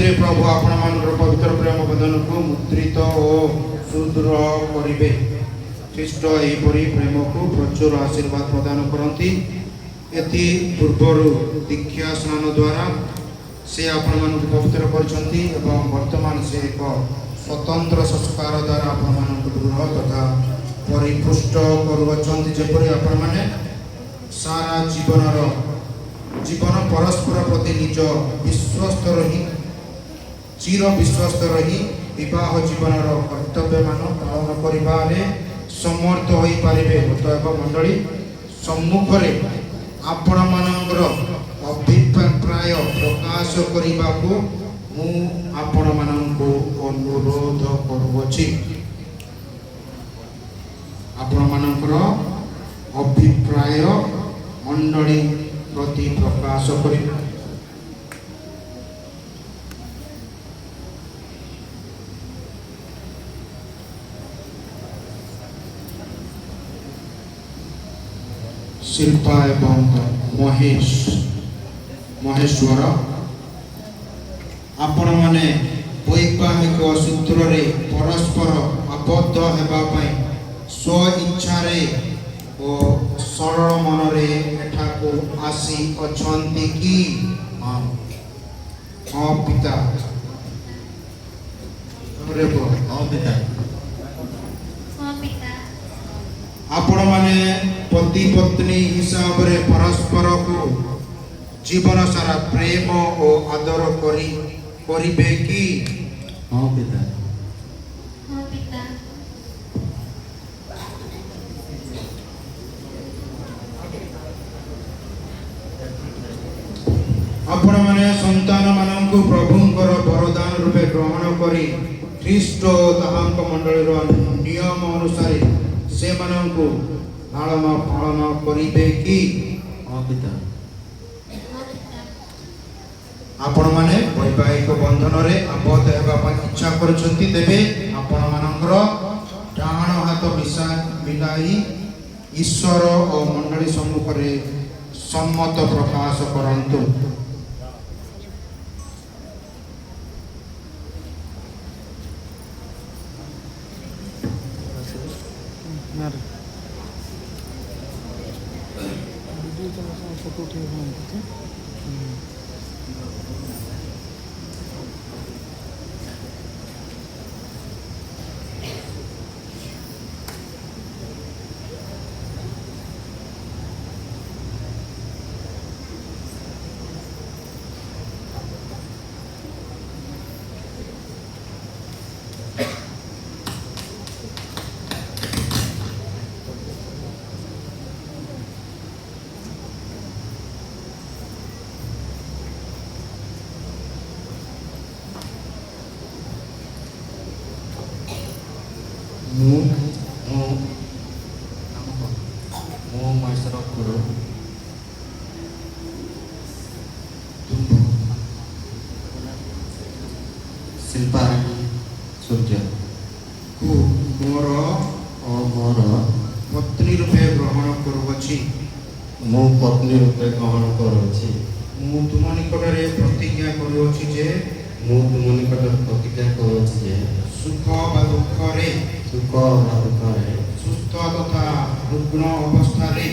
ସେଥିରେ ପ୍ରଭୁ ଆପଣମାନଙ୍କର ପବିତ୍ର ପ୍ରେମ ବନ୍ଧନକୁ ମୁଦ୍ରିତ ଓ ସୁଦୃଢ଼ କରିବେ। ଖ୍ରୀଷ୍ଟ ଏହିପରି ପ୍ରେମକୁ ପ୍ରଚୁର ଆଶୀର୍ବାଦ ପ୍ରଦାନ କରନ୍ତି। ଏଥି ପୂର୍ବରୁ ଦୀକ୍ଷା ସ୍ନାନ ଦ୍ୱାରା ସେ ଆପଣମାନଙ୍କୁ ପବିତ୍ର କରିଛନ୍ତି ଏବଂ ବର୍ତ୍ତମାନ ସେ ଏକ ସ୍ୱତନ୍ତ୍ର ସଂସ୍କାର ଦ୍ୱାରା ଆପଣମାନଙ୍କୁ ଦୃଢ଼ ତଥା ପରିପୁଷ୍ଟ କରୁଅଛନ୍ତି, ଯେପରି ଆପଣମାନେ ସାରା ଜୀବନ ପରସ୍ପର ପ୍ରତି ନିଜ ବିଶ୍ୱସ୍ତ ରହି ଚିର ବିଶ୍ୱସ୍ତ ରହି ବିବାହ ଜୀବନର କର୍ତ୍ତବ୍ୟମାନ ପାଳନ କରିବାରେ ସମର୍ଥ ହୋଇପାରିବେ। ଅତଏବ ମଣ୍ଡଳୀ ସମ୍ମୁଖରେ ଆପଣମାନଙ୍କର ଅଭିପ୍ରାୟ ପ୍ରକାଶ କରିବାକୁ ମୁଁ ଆପଣମାନଙ୍କୁ ଅନୁରୋଧ କରୁଅଛି। ଆପଣମାନଙ୍କର ଅଭିପ୍ରାୟ ମଣ୍ଡଳୀ ପ୍ରତି ପ୍ରକାଶ କରିବେ। ଶିଳ୍ପା ଏବଂ ମହେଶ୍ୱର, ଆପଣମାନେ ବୈବାହିକ ସୂତ୍ରରେ ପରସ୍ପର ଆବଦ୍ଧ ହେବା ପାଇଁ ସ୍ୱ ଇଚ୍ଛାରେ ଓ ସରଳ ମନରେ ଏଠାକୁ ଆସି ଅଛନ୍ତି କି? ହଁ ପିତା। ଆପଣମାନେ ପତି ପତ୍ନୀ ହିସାବରେ ପରସ୍ପରକୁ ଜୀବନ ସାରା ପ୍ରେମ ଓ ଆଦର କରିବେ କି? ହଁ ପିତା। ଆପଣମାନେ ସନ୍ତାନମାନଙ୍କୁ ପ୍ରଭୁଙ୍କର ବରଦାନ ରୂପେ ଗ୍ରହଣ କରି ଖ୍ରୀଷ୍ଟ ଓ ତାହାଙ୍କ ମଣ୍ଡଳୀର ନିୟମ ଅନୁସାରେ ସେମାନଙ୍କୁ ଲାଳନ ପାଳନ କରିବେ କି? ହଁ ପିତା। ଆପଣମାନେ ବୈବାହିକ ବନ୍ଧନରେ ଆବଦ୍ଧ ହେବା ପାଇଁ ଇଚ୍ଛା କରୁଛନ୍ତି, ତେବେ ଆପଣମାନଙ୍କର ଡାହାଣ ହାତ ମିଳାଇ ଈଶ୍ୱର ଓ ମଣ୍ଡଳୀ ସମ୍ମୁଖରେ ସମ୍ମତ ପ୍ରକାଶ କରନ୍ତୁ। ଶିଳ୍ପା ସୂର୍ଯ୍ୟକୁ ମୋର ପତ୍ନୀ ରୂପେ ଗ୍ରହଣ କରୁଅଛି। ମୁଁ ପତ୍ନୀ ରୂପେ ଗ୍ରହଣ କରୁଅଛି। ମୁଁ ତୁମ ନିକଟରେ ପ୍ରତିଜ୍ଞା କରୁଅଛି ଯେ ସୁଖ ବା ଦୁଃଖରେ ସୁସ୍ଥ ତଥା ରୁଗ୍ଣ ଅବସ୍ଥାରେ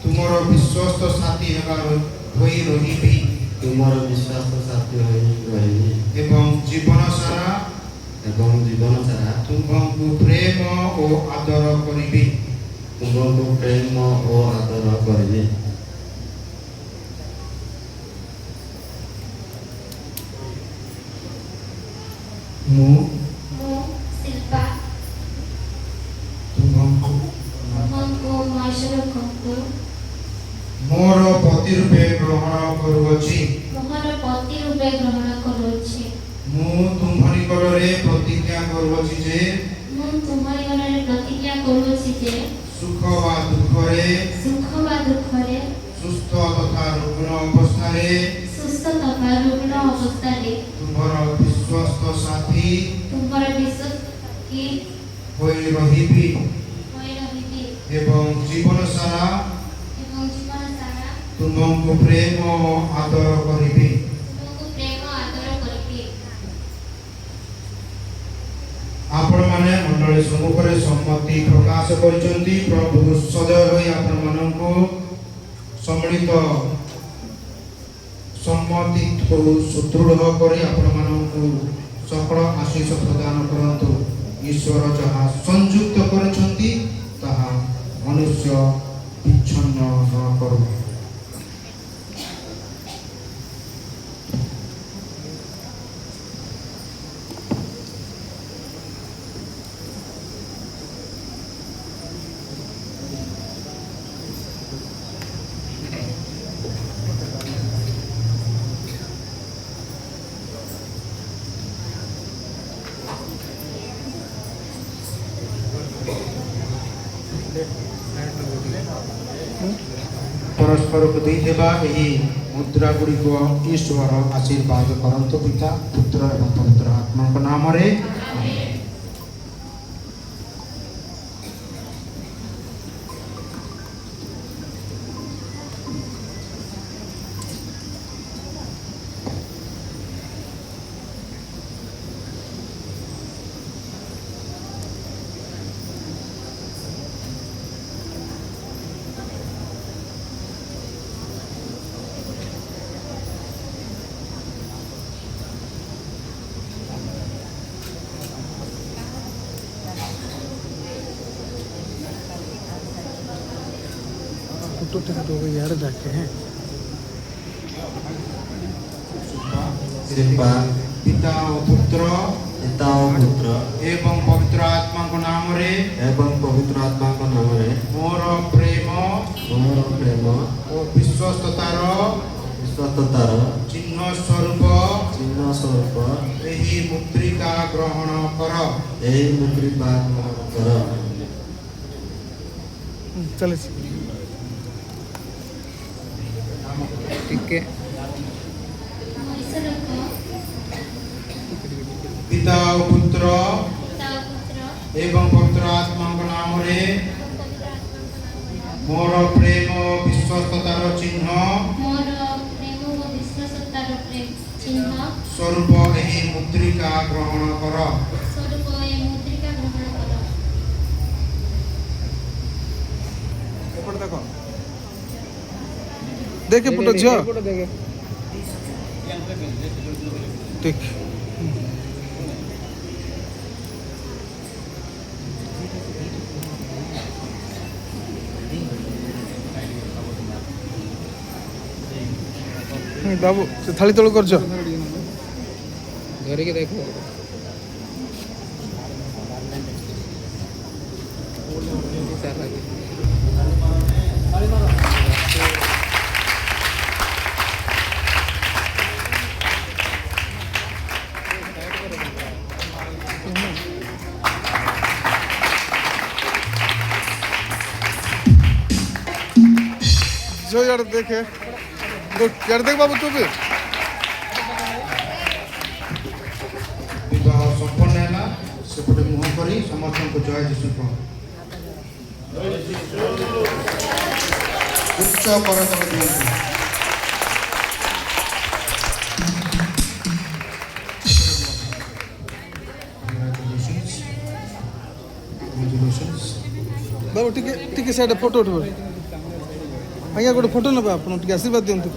ତୁମର ବିଶ୍ୱସ୍ତ ସାଥୀ ହୋଇ ରହିବି ଏବଂ ଜୀବନ ସାରା ତୁମକୁ ପ୍ରେମ ଓ ଆଦର କରିବି। ମୁଁ ଶିଳ୍ପା ତୁମକୁ ମୋର ପତି ରୂପେ ଗ୍ରହଣ କରୁଅଛି। ମୁଁ ତୁମ ନିକଟରେ ପ୍ରତିଜ୍ଞା କରୁଅଛି ଯେ ସୁଖ ବା ଦୁଃଖରେ ସୁସ୍ଥ ତଥା ରୁଗ୍ଣ ଅବସ୍ଥାରେ ତୁମର ବିଶ୍ୱସ୍ତ ସାଥୀ ହୋଇ ରହିବି ଏବଂ ଜୀବନ ସାରା ତୁମ ତୁମକୁ ପ୍ରେମ ଆଦର କରିବି। ତୁମକୁ ପ୍ରେମ ଆଦର କରିବି। ଆପଣମାନେ ମଣ୍ଡଳୀ ସମ୍ମୁଖରେ ସମ୍ମତି ପ୍ରକାଶ କରିଛନ୍ତି। ପ୍ରଭୁ ସଦୟ ହୋଇ ଆପଣମାନଙ୍କୁ ସମ୍ମିଳିତ ସମ୍ମତିକୁ ସୁଦୃଢ଼ କରି ଆପଣମାନଙ୍କୁ ସକଳ ଆଶୀଷ ପ୍ରଦାନ କରନ୍ତୁ। ଈଶ୍ୱର ଯାହା ସଂଯୁକ୍ତ କରିଛନ୍ତି ତାହା ମନୁଷ୍ୟ ବିଚ୍ଛିନ୍ନ ନ କରୁ। परस्परକୁ ଦେଇଥିବା ଏହି ମୁଦ୍ରା ଗୁଡ଼ିକ ଈଶ୍ୱର ଆଶୀର୍ବାଦ କରନ୍ତୁ। ପିତା ପୁତ୍ର ଏବଂ ପବିତ୍ର ଆତ୍ମାଙ୍କ ନାମରେ ଆମେନ୍। फोटो यार रखे हैं कृपा पिता ଓ ପୁତ୍ର पिता और पुत्र ଏବଂ ପବିତ୍ର ଆତ୍ମାଙ୍କ ନାମରେ एवं पवित्र आत्मा का नाम है ମୋର ପ୍ରେମ ମୋର ପ୍ରେମ ଓ ବିଶ୍ୱସ୍ତତାର ବିଶ୍ୱସ୍ତତାର ଚିହ୍ନ ସ୍ୱରୂପ ଚିହ୍ନ ସ୍ୱରୂପ ଏହି ମୁଦ୍ରିକା ଗ୍ରହଣ କର। ଏହି ମୁଦ୍ରିକା ଗ୍ରହଣ କର। चले ठीक है ଈଶ୍ୱରଙ୍କ ପିତା ଓ ପୁତ୍ର ପିତା ଓ ପୁତ୍ର ଏବଂ ପବିତ୍ର ଆତ୍ମାଙ୍କ ନାମରେ ଏବଂ ପବିତ୍ର ଆତ୍ମାଙ୍କ ନାମରେ ମୋର ପ୍ରେମ ଓ ବିଶ୍ୱସ୍ତତାର ଚିହ୍ନ ମୋର ପ୍ରେମ ଓ ବିଶ୍ୱସ୍ତତାର ଚିହ୍ନ ସ୍ୱରୂପ ଏହି ମୁଦ୍ରିକା ଗ୍ରହଣ କର। ସ୍ୱରୂପ ଏହି ମୁଦ୍ରିକା ଗ୍ରହଣ କର। देखे फोटो झियो ठीक बाबू से थाली तोड़ कर धरिकी देखो जो यार देखे यार देख बाबू तू भी ବିବାହ ସମ୍ପନ୍ନ ହେଲା। ସେପଟେ ମୁହଁ କରି ସମସ୍ତଙ୍କୁ ଜୟ ଯୀଶୁ କହ। ଉଚ୍ଚ କରତଳ ଦିଅନ୍ତୁ। Congratulations. बाबू टिके साइड फोटो उठो आज्ञा गोटे फोटो ना आप आशीर्वाद दिंतु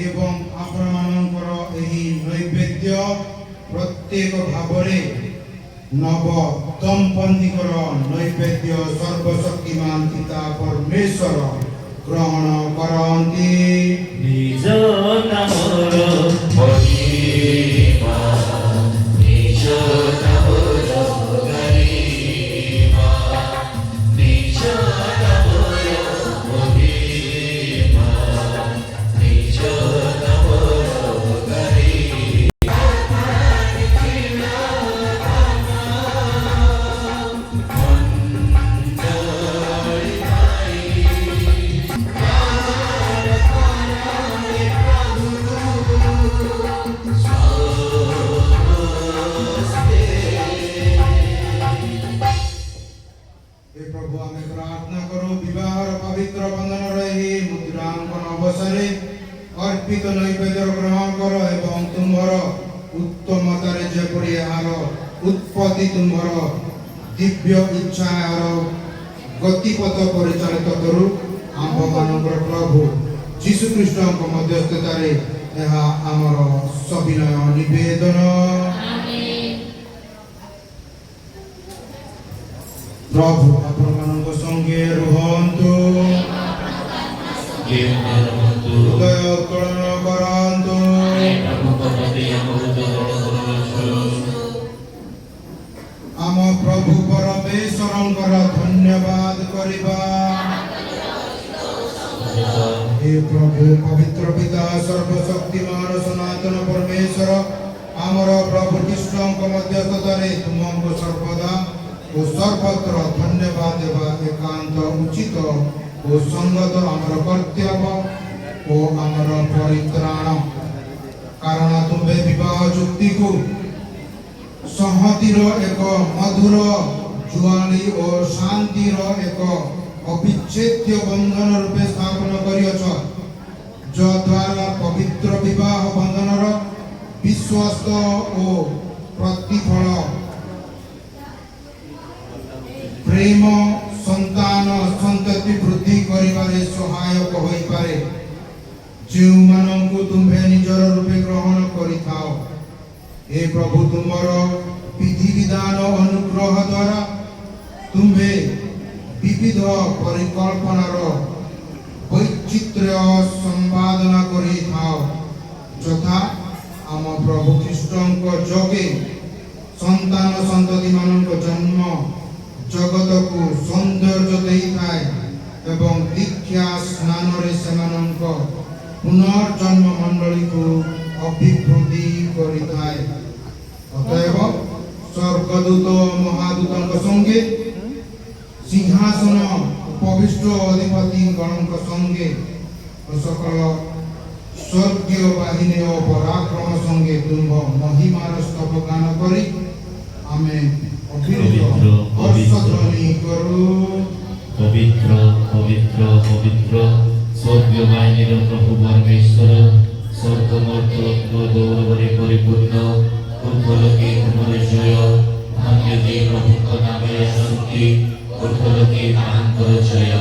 ଏବଂ ଆପଣମାନଙ୍କର ଏହି ନୈବେଦ୍ୟ ପ୍ରତ୍ୟେକ ଭାବରେ ନବ ଦମ୍ପତିଙ୍କର ନୈବେଦ୍ୟ ସର୍ବଶକ୍ତିମାନ ପିତା ପରମେଶ୍ୱର ଗ୍ରହଣ କରନ୍ତି। ନିଜ ନାମର ମହିମା, ନିଜ ନାମର ଗରିମା, ନିଜ ନାମର ମହିମା, ନିଜ ନାମର ଗରିମା। हे प्रभु आमे प्रार्थना करू विवाहर पवित्र बंधनर ଏହି ମୁଦ୍ରାଙ୍କନ ଅବସରରେ अर्पित नैवेद्य ग्रहण कर एवं तुम्हार उत्तमतारे जेपरि एହାର उत्पत्ति तुम्हार दिव्य इच्छा एହାର गतिपथ परिचालित करू आम्भମାନଙ୍କର प्रभु जीशु ख्रीष्टଙ୍କ मध्यस्थतारे ଏହା ଆମର ସବିନୟ ନିବେଦନ। प्रभु ଆପଣମାନଙ୍କ संगे ରୁହନ୍ତୁ, ହୃଦୟ ଉତ୍ତୋଳନ କରନ୍ତୁ। ଆମ ପ୍ରଭୁ ପରମେଶ୍ୱରଙ୍କର ଧନ୍ୟବାଦ କରିବା। हे प्रभु पवित्र पिता सर्वशक्तिमान सनातन परमेश्वर आमर प्रभु कृष्णଙ୍କ मध्यस्थतारे तुमको सर्वदा ओ सर्वत्र धन्यवाद देवा एकांत उचित ओ संगत आमर कर्तव्य ओ आमर परित्राण। कारण तुम्हें विवाह चुक्ति को संहतिर एक मधुर जुआली और शांतिर एक अविच्छेद्य बंधन रूपे स्थापन करियछ, जद्वारा पवित्र विवाह बंधनर विश्वस्त ओ प्रतिफल प्रेम संतान संतति वृद्धि करिबारे सहायक होई पारे। जो मानंकु तुम्हें निजर रूपे ग्रहण करिथाओ, हे प्रभु तुमर विधि विधान अनुग्रह द्वारा तुम्हें विविध परिकल्पनार वैचित्र्य संपादना करिथाओ, यथा आम प्रभु कृष्णଙ୍କ जोगे संतान संतति मानक जन्म जगत को सौंदर्य देइथाए एवं दीक्षा स्नान रे सेमानंक पुनर्जन्म मंडली को अभिवृद्धि करिथाए। अतएव स्वर्गदूत महादूतंक संगे सिंहासन उपविष्ट अधिपति गणक संगे सकल स्वर्गीय बाहिनी और पराक्रम संगे तुम्भ महिमार स्तव गान करी आमे अभिरुद्ध हर्षध्वनि करू। पवित्र पवित्र पवित्र स्वर्गीय बाहिनीर प्रभु परमेश्वर स्वर्गमर्त गौरवरे परिपूर्ण ऊर्ध्वलोके तुमर जय। धन्य जे प्रभुଙ୍କ नामରେ स्तुति, ऊर्ध्वलोके ତାହାଙ୍କର ଜୟ।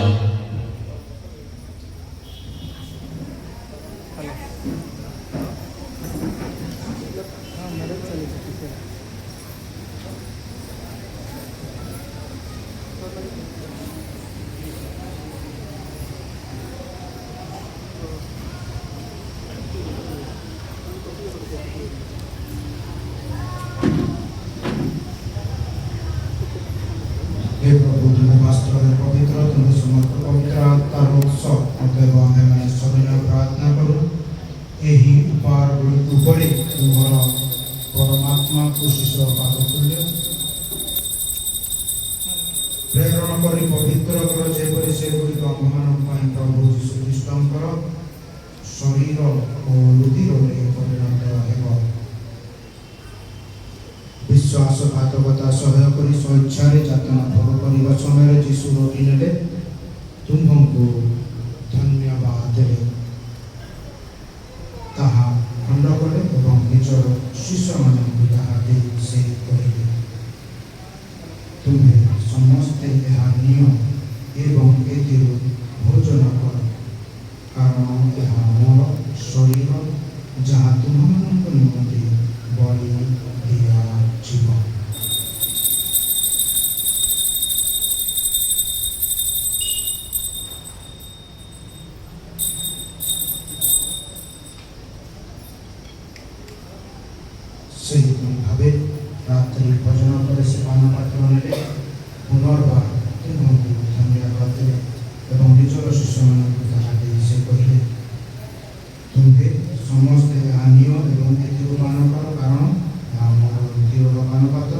हे प्रभु तुम्हें वास्तव में पवित्र तुम्हें समस्त पवित्र आत्मार उत्स। अतएव आमे माने सविनय प्रार्थना करूँ यही उपहार उपरे तुम्हार परमात्मा को शिष्य पादतुल्य प्रेरण करी पवित्र कर जेपरि से गुड़िक आम्भमान प्रभु जीशु ख्रीष्टंकर शरीर और रुधिर परिणत हेब। विश्वासघातकता सह्य करी स्वेच्छारे यातना भोग करने समय जीशु रोटी नेले तुम्भंकु धन्यवाद देले ताहा खंड कले एवं निजर शिष्य मानकु ताहा दे से कहिले तुम्हें समस्ते यह नियम एवं एथिरु भोजन कर कारण यह मोर ଶରୀର ଯାହା ତୁମମାନଙ୍କ ନିମନ୍ତେ ବଳି ଦିଆଯିବ। ସେହିପରି ଭାବେ ରାତ୍ରି ଭୋଜନ ପରେ ସେ ପାନ ପାତ୍ର ନେଲେ, ପୁନର୍ବାର ତୁମକୁ ଧନ୍ୟବାଦ ଦେଲେ ଏବଂ ନିଜର ଶିଷ୍ୟମାନଙ୍କୁ ତାହା ଦେଇ ସେ କହିଲେ, ତୁମ୍ଭେ ସମସ୍ତେ ଏହା ନିଅ ଏବଂ ଏଥିରୁ ପାନ କର, କାରଣ ଏହା ମୋର ଦ୍ୱିତୀୟ ପାନ ପାତ୍ର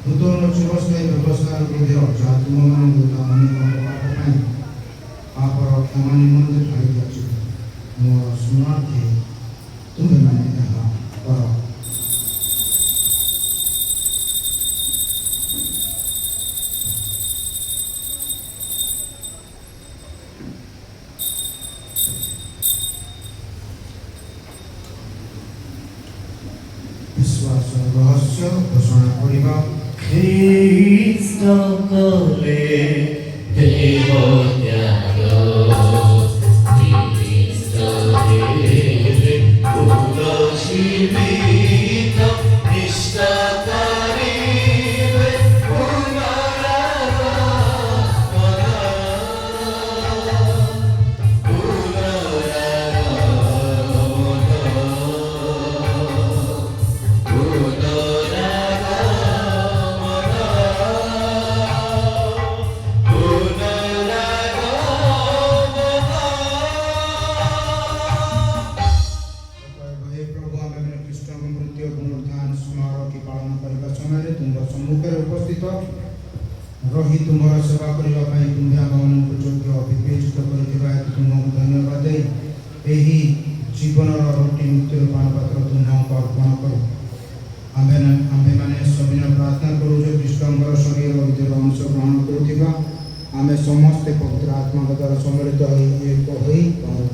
ନୂତନ ଚିରସ୍ଥାୟୀ ବ୍ୟବସ୍ଥାର ବୃଦ୍ଧି, ଯାହା ତୁମମାନଙ୍କୁ ଅନ୍ୟମାନଙ୍କ ପାପ ପାଇଁ ପାପର କ୍ଷମା ନିମନ୍ତେ ଢାଳି ଦିଆଯିବ। ମୋର ସ୍ମରଣାର୍ଥେ ତୁମ୍ଭେମାନେ ଏହା କର। विश्वास रहस्य घोषणा करिबा। ଖ୍ରୀଷ୍ଟ କଲେ ଦେହ ତ୍ୟାଗ, ଖ୍ରୀଷ୍ଟ ଦେଲେ ପୁନର୍ଜୀବିତ, ନିଷ୍ଠ କରିବେ हे प्रभु, आमे ख्रीष्टଙ୍କ ମୃତ୍ୟୁ ପୁନରୁତ୍ଥାନ ସ୍ମାରକୀ ପାଳନ କରିବା ସମୟରେ ତୁମ ସମ୍ମୁଖରେ ଉପସ୍ଥିତ ରହି ତୁମର ସେବା କରିବା ପାଇଁ ତୁମ୍ଭେ ଆମମାନଙ୍କୁ ଯୋଗ୍ୟ ବିବେଚିତ କରିଥିବା ହେତୁ ତୁମକୁ ଧନ୍ୟବାଦ ଦେଇ ଏହି ଜୀବନର ରୁଟି ମୃତ୍ୟୁର ପାନପାତ୍ର ତୁମକୁ ଅର୍ପଣ କରୁ। ଆମ୍ଭେମାନେ ସବିନୟ ପ୍ରାର୍ଥନା କରୁ ଯେ ଖ୍ରୀଷ୍ଟଙ୍କର ଶରୀର ଭିତରେ ଅଂଶଗ୍ରହଣ କରୁଥିବା ଆମେ ସମସ୍ତେ ପବିତ୍ର ଆତ୍ମାଙ୍କ ଦ୍ୱାରା ସମ୍ମିଳିତ ହୋଇ ଏକ ହୋଇପାରୁ।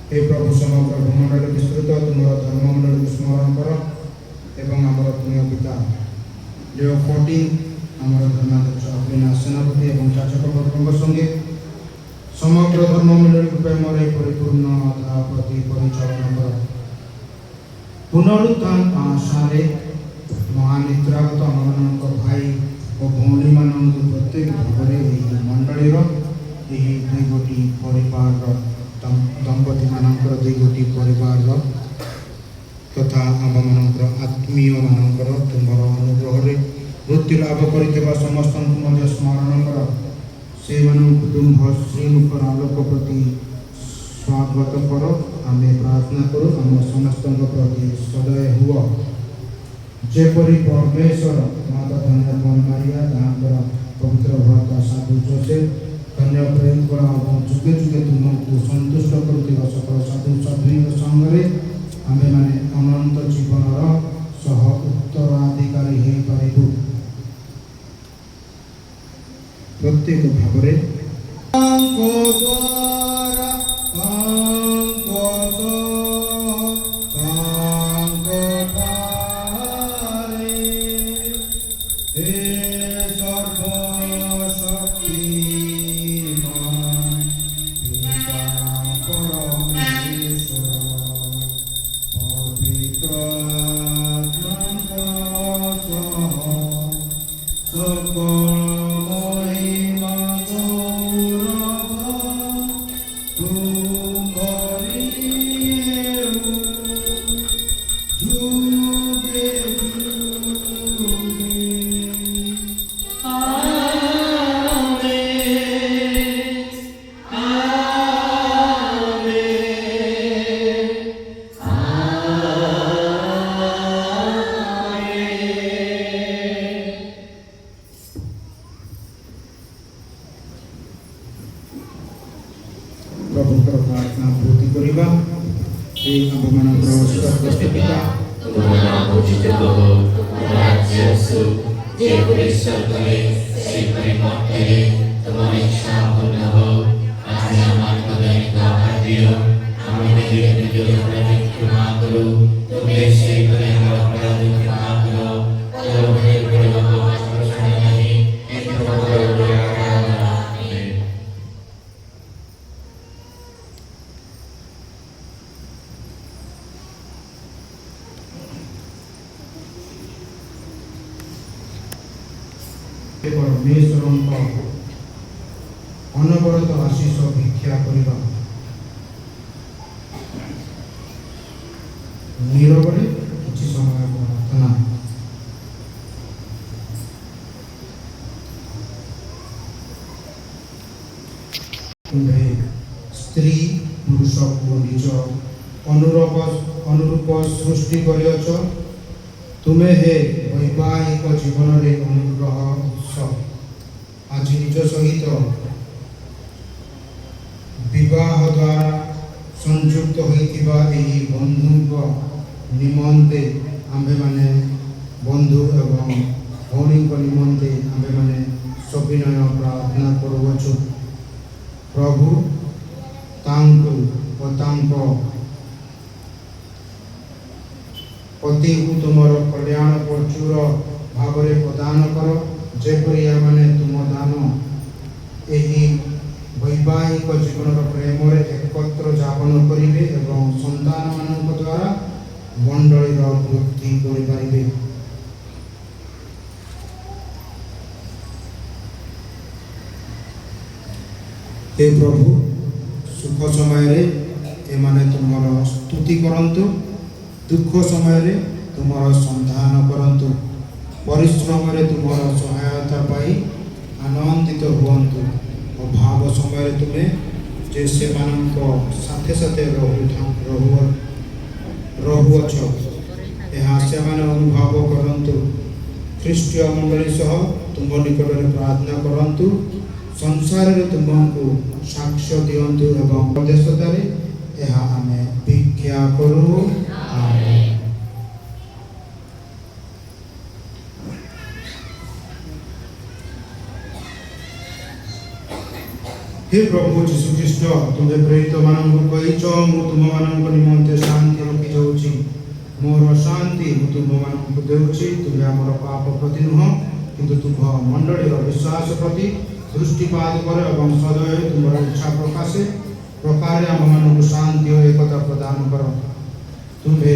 हे प्रभु, समग्र भूमंडल विस्तृत तुमर धर्ममंडल स्मरण कर एवं आमर पुण्य पिता लेओ 14 आमर धर्माध्यक्ष अभिनाश सेनापति एवं शासक वर्ग संगे समग्र धर्ममंडल रूपे मरे परिपूर्णता प्रति परिचालन कर। पुनरुत्थान आशारे महानिद्रागत आमମାନଙ୍କ भाई और भौणी ମାନଙ୍କୁ प्रत्येक भाବରେ ଏହି ମଣ୍ଡଳୀର ଏହି ଦୁଇ ଗୋଟି ପରିବାରର दंपति मानकर दुई गोटी परिवार तथा आमମାନଙ୍କର आत्मीय मानकर तुमर अनुग्रह मृत्यु लाभ कर समस्त स्मरण कर से तुम्भ श्रीमुखर आलोक प्रति स्वागत कर। आम प्रार्थना करूँ आम समस्त प्रति सदय हुआ जेपरी परमेश्वर माता धन्य मारिया तांकर पवित्र भ्राता साधु जोसेफ धन्य प्रेम कर जुगे जुगे तुमको संतुष्ट करुवा सकल साधु साध्वी संगे आमे माने अनंत जीवनर सह उत्तराधिकारी हो पारू। प्रत्येक भावरे प्रभुकर प्रार्थना पूर्ति करिबा। हे आमମାନଙ୍କର ସ୍ୱର୍ଗସ୍ଥ ପିता, ତୁମ ନାମ ପୂଜିତ ହୋ, ତୁମ ରାଜ୍ୟ ଆସୁ, ଯେପରି ସ୍ୱର୍ଗରେ ସେପରି ମର୍ତ୍ତ୍ୟରେ ତୁମର ଇଚ୍ଛା ପୂର୍ଣ୍ଣ ହେଉ। ଆଜି ଆମମାନଙ୍କ ଦୈନିକ ଖାଦ୍ୟ ଆମକୁ ଦିଅ, କ୍ଷମା କରୁ, ତୁମେ ସେହିପରି ଆମର ଅପରାଧ କ୍ଷମା କର, परमेश्वरଙ୍କ ଅନବରତ ଆଶିଷ ଭିକ୍ଷା କରିବା। नीरवरे କିଛି ସମୟ ପ୍ରାର୍ଥନା। ତୁମ୍ଭେ ସ୍ତ୍ରୀ ପୁରୁଷକୁ ନିଜ ଅନୁରୂପ ସୃଷ୍ଟି କରିଅଛ। ତୁମେ ହେ ବୈବାହିକ ଜୀବନରେ ଅନୁଗ୍ରହ ଉତ୍ସ। ଆଜି ନିଜ ସହିତ ବିବାହ ଦ୍ୱାରା ସଂଯୁକ୍ତ ହୋଇଥିବା ଏହି ବନ୍ଧୁଙ୍କ ନିମନ୍ତେ ଆମ୍ଭେମାନେ ବନ୍ଧୁ ଏବଂ ଭଉଣୀଙ୍କ ନିମନ୍ତେ ଆମ୍ଭେମାନେ ସବିନୟ ପ୍ରାର୍ଥନା କରୁଅଛୁ। ପ୍ରଭୁ ତାଙ୍କୁ ଓ ତାଙ୍କ ପତିକୁ ତୁମର କଲ୍ୟାଣ ପ୍ରଚୁର ଭାବରେ ପ୍ରଦାନ କର, ଯେପରି ଏମାନେ ତୁମ ଦାନ ଏହି ବୈବାହିକ ଜୀବନର ପ୍ରେମରେ ଏକତ୍ର ଯାପନ କରିବେ ଏବଂ ସନ୍ତାନମାନଙ୍କ ଦ୍ୱାରା ମଣ୍ଡଳୀର ବୃଦ୍ଧି କରିପାରିବେ। हे प्रभु, सुख समय एमाने तुमर स्तुति करंतु, दुख समय तुमर संधान करंतु, परिश्रम तुमर सहायता पाई आनंदित हुअन्तु। अभाव समय तुमे जे सेमानंक साथे साथे रहुअछ ଏହା ସେମାନେ ଅନୁଭବ କରନ୍ତୁ। ଖ୍ରୀଷ୍ଟୀୟ ମଣ୍ଡଳୀ ସହ ତୁମ ନିକଟରେ ପ୍ରାର୍ଥନା କରନ୍ତୁ। ସଂସାରରେ ତୁମକୁ ସାକ୍ଷ୍ୟ ଦିଅନ୍ତୁ ଏବଂ ପ୍ରଦେଶତାରେ ଏହା ଆମେ ଭିକ୍ଷା କରୁ। ଆମେନ୍। हे प्रभु यीशु ख्रीष्ट, तुमे प्रेरित मानक कहिଛ ମୁଁ ତୁମମାନଙ୍କ ନିମନ୍ତେ ଶାନ୍ତି ରଖି ଯାଉଛି। ମୋର ଶାନ୍ତି ମୁଁ ତୁମମାନଙ୍କୁ ଦେଉଛି। ତୁମେ ଆମର ପାପ ପ୍ରତି ନୁହଁ କିନ୍ତୁ ତୁମ ମଣ୍ଡଳୀର ବିଶ୍ୱାସ ପ୍ରତି ଦୃଷ୍ଟିପାତ କର ଏବଂ ସଦୟ ତୁମର ଇଚ୍ଛା ପ୍ରକାରେ ଆମମାନଙ୍କୁ ଶାନ୍ତି ଓ ଏକତା ପ୍ରଦାନ କର। ତୁମେ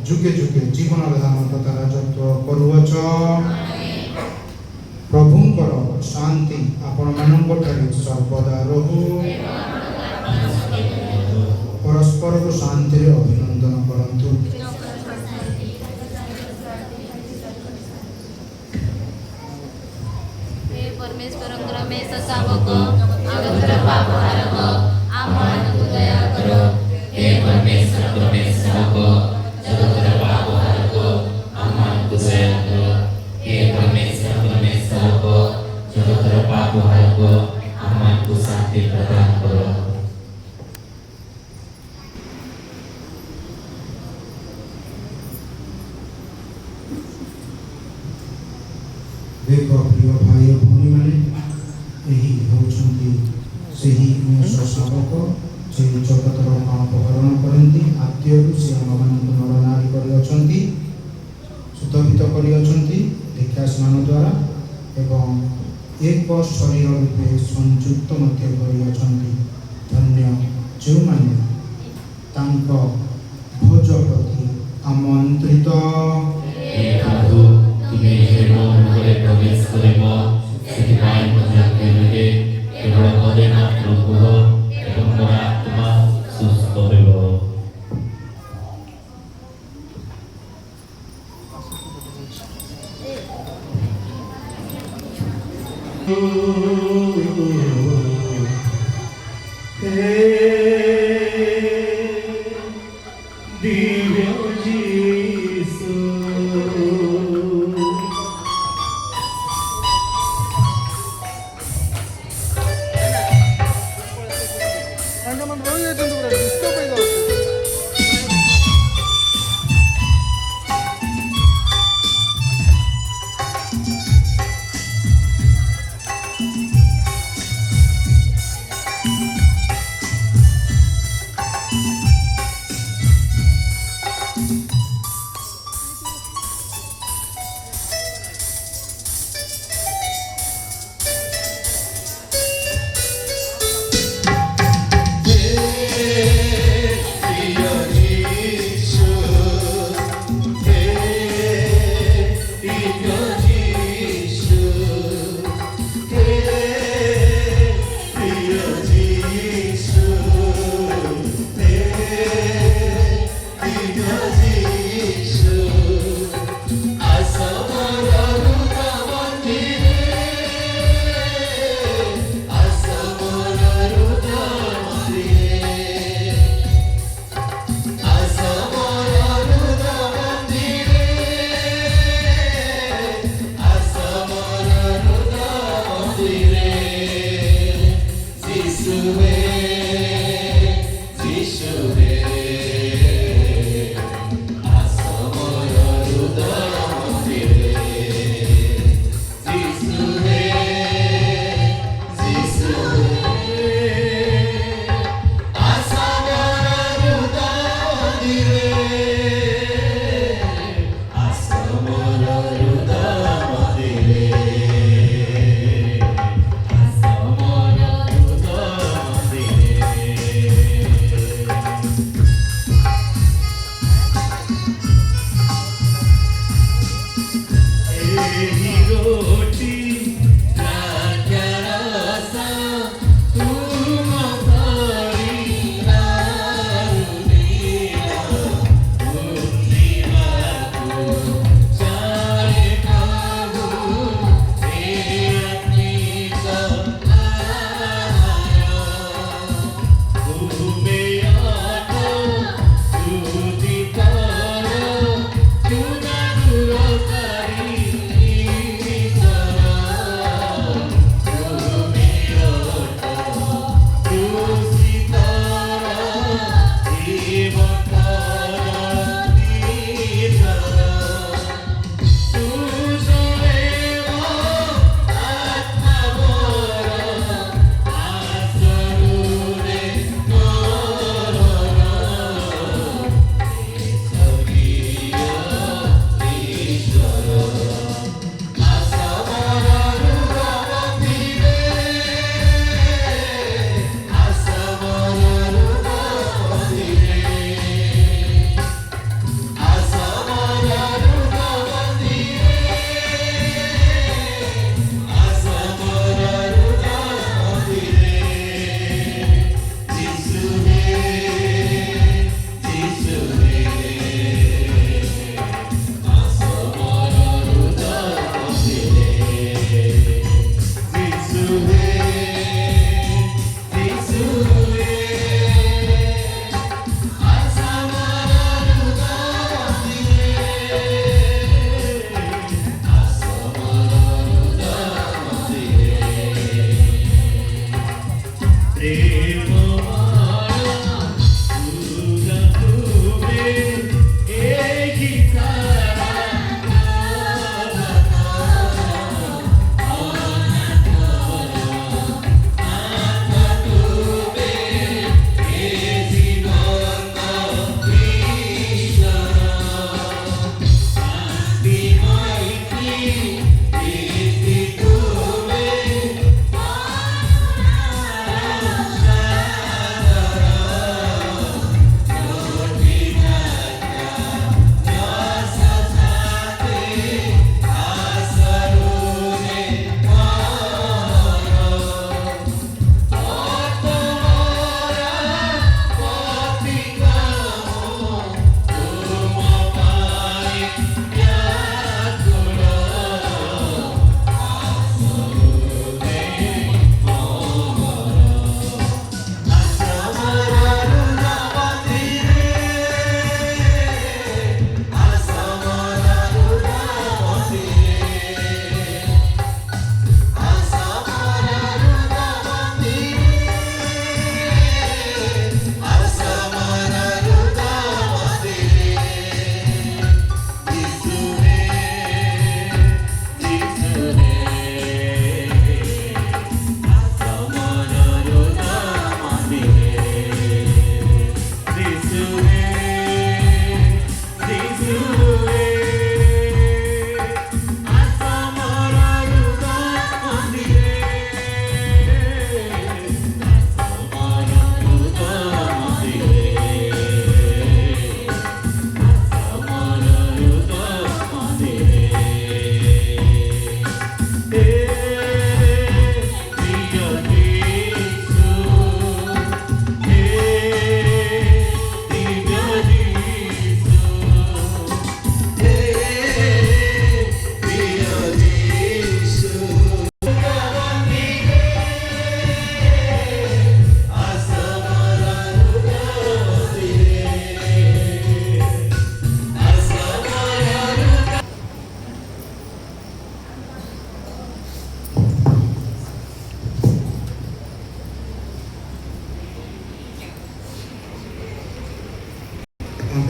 ଯୁଗେ ଯୁଗେ ଜୀବନର ଧାର୍ମିକତା ରାଜତ୍ୱ କରୁଅଛ। ପ୍ରଭୁଙ୍କର ଶାନ୍ତି ଆପଣମାନଙ୍କଠାରେ ସର୍ବଦା ରହୁ। ପରସ୍ପରକୁ ଶାନ୍ତିରେ ଅଭିନନ୍ଦନ କରନ୍ତୁ। परमेश्वर रमेश शावक जगतर पाप हारक आमମାନଙ୍କୁ दया कर। हे परमेश्वर रमेश शावक जगतर पाप हारक आमମାନଙ୍କୁ दया कर। हे परमेश्वर रमेश शावक जगतर पाप हारक आमମାନଙ୍କୁ शांति प्रदान कर। देख प्रिय भाई भौणी मैंने यही होचंती सही मनुष्य शावक से जगतर पाप हरण करती। आद्यरू से आमମାନଙ୍କୁ नर नारी କରିଅଛନ୍ତି, ସୁତବିତ କରିଅଛନ୍ତି ଦୀକ୍ଷା ସ୍ନାନ ଦ୍ୱାରା ଏବଂ ଏକ ଶରୀର ରୂପେ ସଂଯୁକ୍ତ ମଧ୍ୟ କରିଅଛନ୍ତି। ଧନ୍ୟ ଯେଉଁମାନେ ତାଙ୍କ ଭୋଜ ପ୍ରତି ଆମନ୍ତ୍ରିତ। हे प्रभु, तुमे हेरो मुखरे प्रवेश करिब, ସେଥିପାଇଁ ମଧ୍ୟ କେବେ କେବଳ ପଦେ ମାତ୍ର କୁହ ଏବଂ ମୋର ଆତ୍ମା ସୁସ୍ଥ ହେବ। ତାଙ୍କମାନେ ରହିଯାଇଛନ୍ତି ପୁରା ଡିଷ୍ଟର୍ବ ହେଇଯାଉଛି। Jishuve, Jishuve,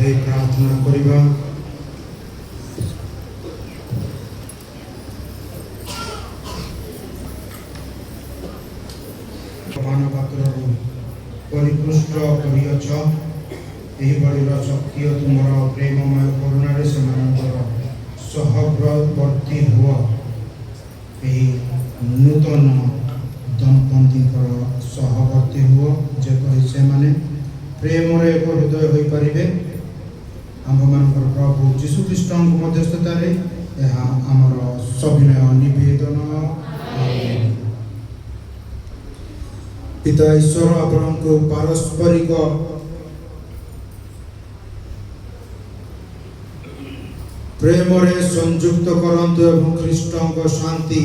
ହେଇ ପ୍ରାର୍ଥନା କରିବା। ସମାନ ପାତ୍ରରୁ ପରିପୃଷ୍ଟ କରିଅଛ, ଏହି ବଳିର ଶକ୍ତି ଓ ତୁମର ପ୍ରେମମୟ କରୁଣାରେ ସେମାନଙ୍କର ସହବର୍ତ୍ତୀ ହୁଅ। ଏହି ନୂତନ ଦମ୍ପତିଙ୍କର ସହବର୍ତ୍ତୀ ହୁଅ, ଯେପରି ସେମାନେ ପ୍ରେମରେ ଏକ ହୃଦୟ ହୋଇପାରିବେ। ଆମ୍ଭମାନଙ୍କର ପ୍ରଭୁ ଯୀଶୁଖ୍ରୀଷ୍ଟଙ୍କ ମଧ୍ୟସ୍ଥତାରେ ଏହା ଆମର ସବିନୟ ନିବେଦନ। ପିତା ଈଶ୍ୱର ଆପଣଙ୍କୁ ପାରସ୍ପରିକ ପ୍ରେମରେ ସଂଯୁକ୍ତ କରନ୍ତୁ ଏବଂ ଖ୍ରୀଷ୍ଟଙ୍କ ଶାନ୍ତି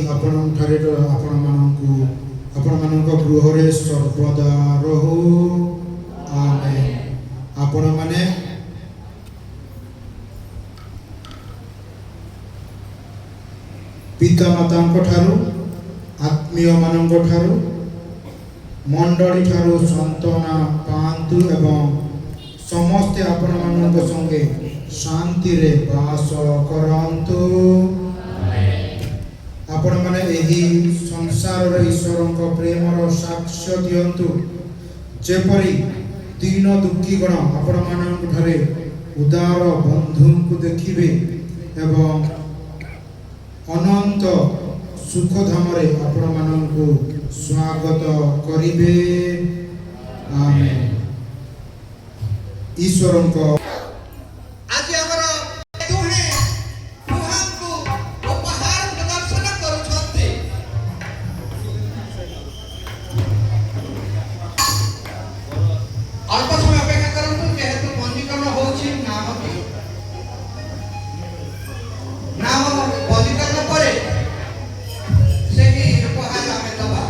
ଆପଣମାନଙ୍କ ଗୃହରେ ସର୍ବଦା ରହୁ। ଆମେନ୍। ଆପଣମାନେ ପିତାମାତାଙ୍କ ଠାରୁ, ଆତ୍ମୀୟମାନଙ୍କ ଠାରୁ, ମଣ୍ଡଳୀ ଠାରୁ ସାନ୍ତ୍ୱନା ପାଆନ୍ତୁ ଏବଂ ସମସ୍ତେ ଆପଣମାନଙ୍କ ସଙ୍ଗେ ଶାନ୍ତିରେ ବାସ କରନ୍ତୁ। ଆପଣମାନେ ଏହି ସଂସାରରେ ଈଶ୍ୱରଙ୍କ ପ୍ରେମର ସାକ୍ଷ୍ୟ ଦିଅନ୍ତୁ, ଯେପରି ଦୀନ ଦୁଃଖୀଗଣ ଆପଣମାନଙ୍କ ଠାରେ ଉଦାର ବନ୍ଧୁଙ୍କୁ ଦେଖିବେ ଏବଂ ଅନନ୍ତ ସୁଖଧାମରେ ଆପଣମାନଙ୍କୁ ସ୍ୱାଗତ କରିବେ। ଆମେନ୍। ଈଶ୍ୱରଙ୍କ ଆଜି ଆମର ଦୁହେଁ ଦୁହାଙ୍କୁ ଉପହାର ପ୍ରଦର୍ଶନ କରୁଛନ୍ତି। ଅଳ୍ପ ସମୟ ଅପେକ୍ଷା କରନ୍ତୁ, ଯେହେତୁ ପଞ୍ଜୀକରଣ ହେଉଛି ନାମ ପଞ୍ଜୀକରଣ ପରେ ସେହି ଉପହାର ଆମେ ଦେବା।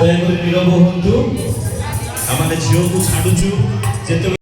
ଦୟାକରି ନୀରବ ହୁଅନ୍ତୁ। ଆମେ ଝିଅକୁ ଛାଡୁଛୁ ଯେତେବେଳେ